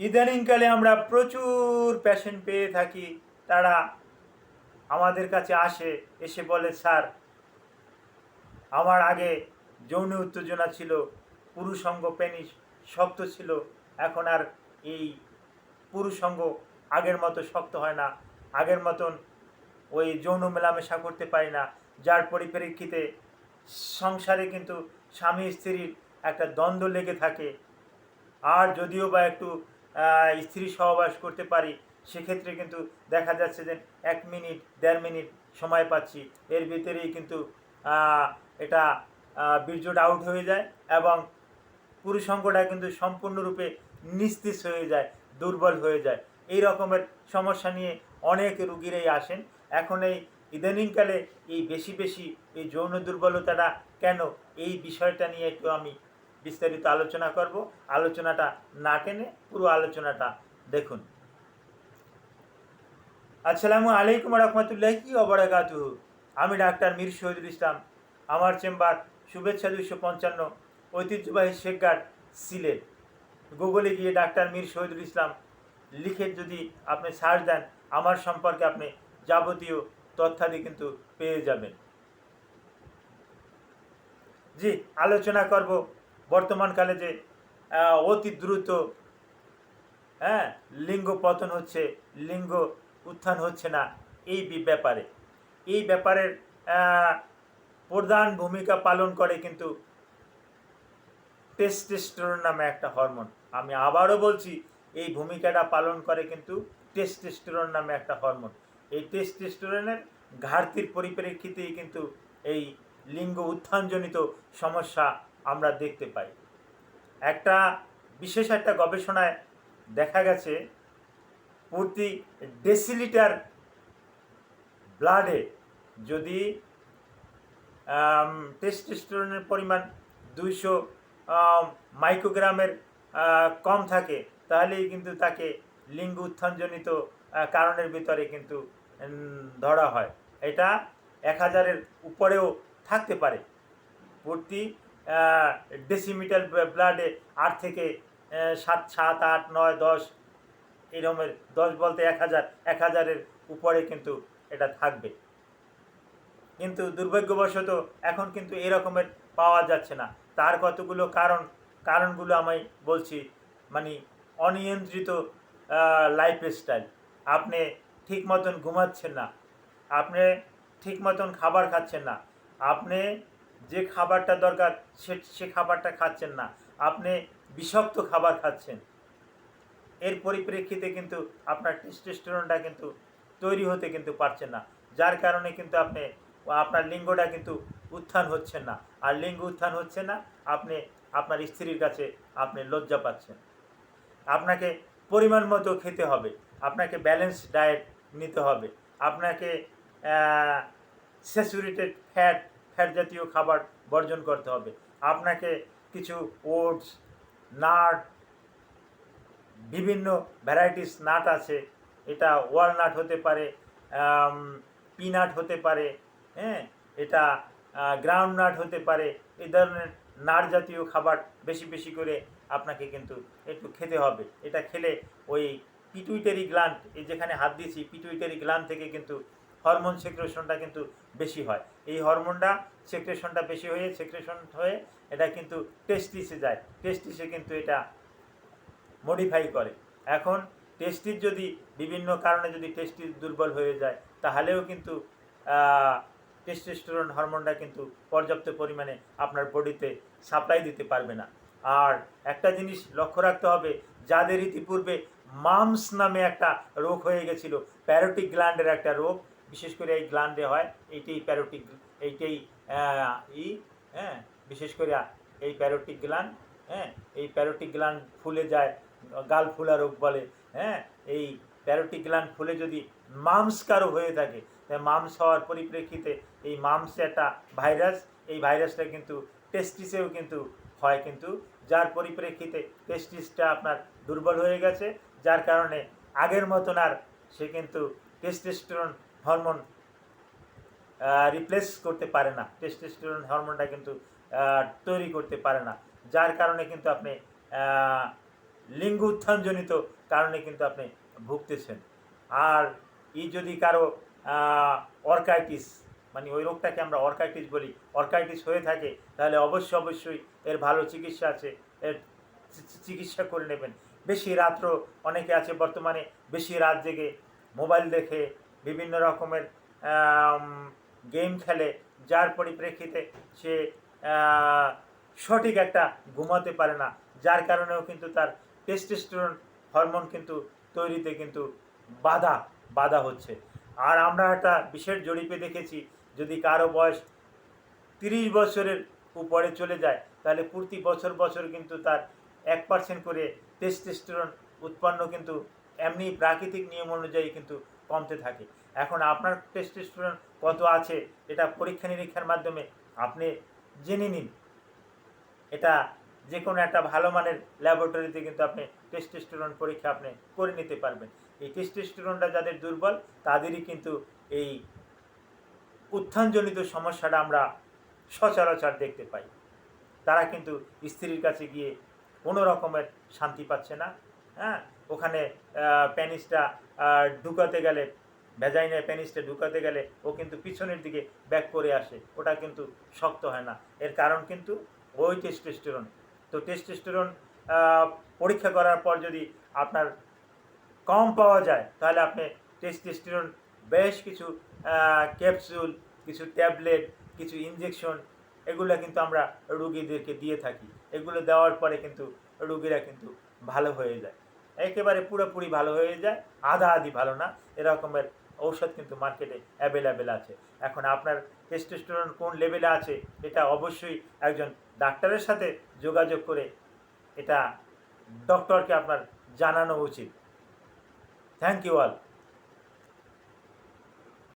ইদানিংকালে আমরা প্রচুর পেশেন্ট পেয়ে থাকি। তারা আমাদের কাছে এসে বলে, স্যার, আমার আগে যৌন উত্তেজনা ছিল, পুরুষাঙ্গ পেনিস শক্ত ছিল, এখন আর এই পুরুষাঙ্গ আগের মতো শক্ত হয় না, আগের মতন ওই যৌন মেলামেশা করতে পারি না, যার পরিপ্রেক্ষিতে সংসারে কিন্তু স্বামী স্ত্রীর একটা দ্বন্দ্ব লেগে থাকে। আর যদিও বা একটু স্ত্রী সহবাস করতে পারি, সেক্ষেত্রে কিন্তু দেখা যাচ্ছে যে 1 মিনিট 1.5 মিনিট সময় পাচ্ছি, এর ভিতরেই কিন্তু এটা বীর্যটা আউট হয়ে যায় এবং পুরুষাঙ্গটা কিন্তু সম্পূর্ণরূপে নিস্তেজ হয়ে যায়, দুর্বল হয়ে যায়। এই রকমের সমস্যা নিয়ে অনেক রুগীরাই আসেন। এখন এই ইদানিংকালে এই বেশি বেশি এই যৌন দুর্বলতাটা কেন, এই বিষয়টা নিয়ে একটু আমি বিস্তারিত আলোচনা করব। আলোচনাটা না টেনে পুরো আলোচনাটা দেখুন। আসসালামু আলাইকুম রহমতুল্লাহি ওবারাকাতুহু। আমি ডাক্তার মীর শহীদুল ইসলাম। আমার চেম্বার শুভেচ্ছা 255, ঐতিহ্যবাহী শেখঘাট, সিলেট। গুগলে গিয়ে ডাক্তার মীর শহীদুল ইসলাম লিখে যদি আপনি সার্চ দেন, আমার সম্পর্কে আপনি যাবতীয় তথ্যাদি কিন্তু পেয়ে যাবেন। জি, আলোচনা করব বর্তমানকালে যে অতি দ্রুত লিঙ্গ পতন হচ্ছে, লিঙ্গ উত্থান হচ্ছে না, এই ব্যাপারে। এই ব্যাপারের প্রধান ভূমিকা পালন করে কিন্তু টেস্টোস্টেরন নামে একটা হরমোন। আমি আবারও বলছি, এই ভূমিকাটা পালন করে কিন্তু টেস্টোস্টেরন নামে একটা হরমোন। এই টেস্টোস্টেরনের ঘাটতির পরিপ্রেক্ষিতেই কিন্তু এই লিঙ্গ উত্থানজনিত সমস্যা আমরা দেখতে পাই। বিশেষ একটা গবেষণায় দেখা গেছে, প্রতি ডেসিলিটার ব্লাডে যদি টেস্টোস্টেরনের পরিমাণ 200 মাইক্রোগ্রামের কম থাকে, তাহলেই কিন্তু তাকে লিঙ্গ উত্থানজনিত কারণের ভিতরে কিন্তু ধরা হয়। এটা 1000-এর উপরেও থাকতে পারে। প্রতি ডেসিমিটার ব্লাডে 8 থেকে 7, 7, 8, 9, 10, এরকমের 10 বলতে 1000, 1000-এর উপরে কিন্তু এটা থাকবে। কিন্তু দুর্ভাগ্যবশত এখন কিন্তু এরকমের পাওয়া যাচ্ছে না। তার কতগুলো কারণগুলো আমি বলছি। মানে অনিয়ন্ত্রিত লাইফস্টাইল। আপনি ঠিক মতন ঘুমাচ্ছেন না, আপনি ঠিক মতন খাবার খাচ্ছেন না, আপনি যে খাবারটা দরকার সে খাবারটা খাচ্ছেন না, আপনি বিষাক্ত খাবার খাচ্ছেন। এর পরিপ্রেক্ষিতে কিন্তু আপনার টেস্টোস্টেরনটা কিন্তু তৈরি হতে কিন্তু পারছেন না, যার কারণে কিন্তু আপনার লিঙ্গটা কিন্তু উত্থান হচ্ছে না। আর লিঙ্গ উত্থান হচ্ছে না, আপনি আপনার স্ত্রীর কাছে আপনি লজ্জা পাচ্ছেন। আপনাকে পরিমাণ মতো খেতে হবে, আপনাকে ব্যালেন্স ডায়েট নিতে হবে, আপনাকে স্যাচুরেটেড ফ্যাট জাতীয় খাবার বর্জন করতে হবে, আপনাকে কিছু ওটস, নাট, বিভিন্ন ভ্যারাইটিস নাট আছে, এটা ওয়ালনাট হতে পারে, পিনাট হতে পারে, এটা গ্রাউন্ড নাট হতে পারে। এই ধরনের নাট জাতীয় খাবার বেশি বেশি করে আপনাকে কিন্তু একটু খেতে হবে। এটা খেলে ওই পিটুইটারি গ্ল্যান্ড, এই যেখানে হাত দিয়েছি, পিটুইটারি গ্ল্যান্ড থেকে কিন্তু হরমোন সেক্রেশনটা কিন্তু বেশি হয়। এই হরমোনটা সেক্রেশনটা বেশি হয়ে এটা কিন্তু টেস্টিসে যায়, টেস্টিসে কিন্তু এটা মডিফাই করে। এখন টেস্টিস যদি বিভিন্ন কারণে যদি টেস্টিস দুর্বল হয়ে যায়, তাহলেও কিন্তু টেস্টোস্টেরন হরমোনটা কিন্তু পর্যাপ্ত পরিমাণে আপনার বডিতে সাপ্লাই দিতে পারবে না। আর একটা জিনিস লক্ষ্য রাখতে হবে, যাদের ইতিপূর্বে মামস নামে একটা রোগ হয়ে গেছিলো, প্যারোটিক গ্ল্যান্ডের একটা রোগ, বিশেষ করে এই গ্ল্যান্ডে হয়, এইটাই বিশেষ করে এই প্যারোটিক গ্ল্যান্ড, এই প্যারোটিক গ্ল্যান্ড ফুলে যায়, গাল ফুলা রোগ বলে। এই প্যারোটিক গ্ল্যান্ড ফুলে যদি মামস কারো হয়ে থাকে, মামস হওয়ার পরিপ্রেক্ষিতে এই মামসে একটা ভাইরাস, এই ভাইরাসটা কিন্তু টেস্টিসেও কিন্তু হয়, কিন্তু যার পরিপ্রেক্ষিতে টেস্টিসটা আপনার দুর্বল হয়ে গেছে, যার কারণে আগের মতন আর সে কিন্তু টেস্টোস্টেরন হরমোন রিপ্লেস করতে পারে না, টেস্টোস্টেরন হরমোনটা কিন্তু তৈরি করতে পারে না, যার কারণে কিন্তু আপনি লিঙ্গ উত্থানজনিত কারণে কিন্তু আপনি ভুগতেছেন। আর যদি কারো অর্কাইটিস, মানে ওই রোগটাকে আমরা অর্কাইটিস বলি, অর্কাইটিস হয়ে থাকে, তাহলে অবশ্যই এর ভালো চিকিৎসা আছে, এর চিকিৎসা করে নেবেন। বেশি রাত্র অনেকে আছে বর্তমানে বেশি রাত জেগে মোবাইল দেখে বিভিন্ন রকমের গেম খেলে, যার পরিপ্রেক্ষিতে সে সঠিক একটা ঘুমাতে পারে না, যার কারণেও কিন্তু তার টেস্টোস্টেরন হরমোন কিন্তু তৈরিতে কিন্তু বাধা হচ্ছে। আর আমরা একটা বিশেষ জরিপে দেখেছি, যদি কারো বয়স 30 বছরের উপরে চলে যায়, তাহলে প্রতি বছর কিন্তু তার 1% করে টেস্টোস্টেরন উৎপন্ন কিন্তু এমনি প্রাকৃতিক নিয়ম অনুযায়ী কিন্তু কমতে থাকে। এখন আপনার টেস্টোস্টেরন কত আছে এটা পরীক্ষা নিরীক্ষার মাধ্যমে আপনি জেনে নিন। এটা যে কোনো একটা ভালো মানের ল্যাবরেটরিতে কিন্তু আপনি টেস্টোস্টেরন পরীক্ষা আপনি করে নিতে পারবেন। এই টেস্টোস্টেরনটা যাদের দুর্বল তাদেরই কিন্তু এই উত্থানজনিত সমস্যাটা আমরা সচরাচর দেখতে পাই। তারা কিন্তু স্ত্রীর কাছে গিয়ে কোনো রকমের শান্তি পাচ্ছে না। হ্যাঁ, ওখানে প্যানিসটা ঢুকাতে গেলে, ভ্যাজাইনায় প্যানিসটা ঢুকাতে গেলে ও কিন্তু পিছনের দিকে ব্যাক করে আসে, ওটা কিন্তু শক্ত হয় না। এর কারণ কিন্তু ওই টেস্টোস্টেরন। তো টেস্টোস্টেরন পরীক্ষা করার পর যদি আপনার কম পাওয়া যায়, তাহলে আপনি টেস্টোস্টেরন বেশ কিছু ক্যাপসুল, কিছু ট্যাবলেট, কিছু ইনজেকশন, এগুলো কিন্তু আমরা রুগীদেরকে দিয়ে থাকি। এগুলো দেওয়ার পরে কিন্তু রুগীরা কিন্তু ভালো হয়ে যায়, একেবারে পুরোপুরি ভালো হয়ে যায়, আধি ভালো না, এরকমের ঔষধ কিন্তু মার্কেটে অ্যাভেলেবেল আছে। এখন আপনার টেস্টোস্টেরন কোন লেভেলে আছে এটা অবশ্যই একজন ডাক্তারের সাথে যোগাযোগ করে এটা ডক্টরকে আপনার জানানো উচিত। Thank you all.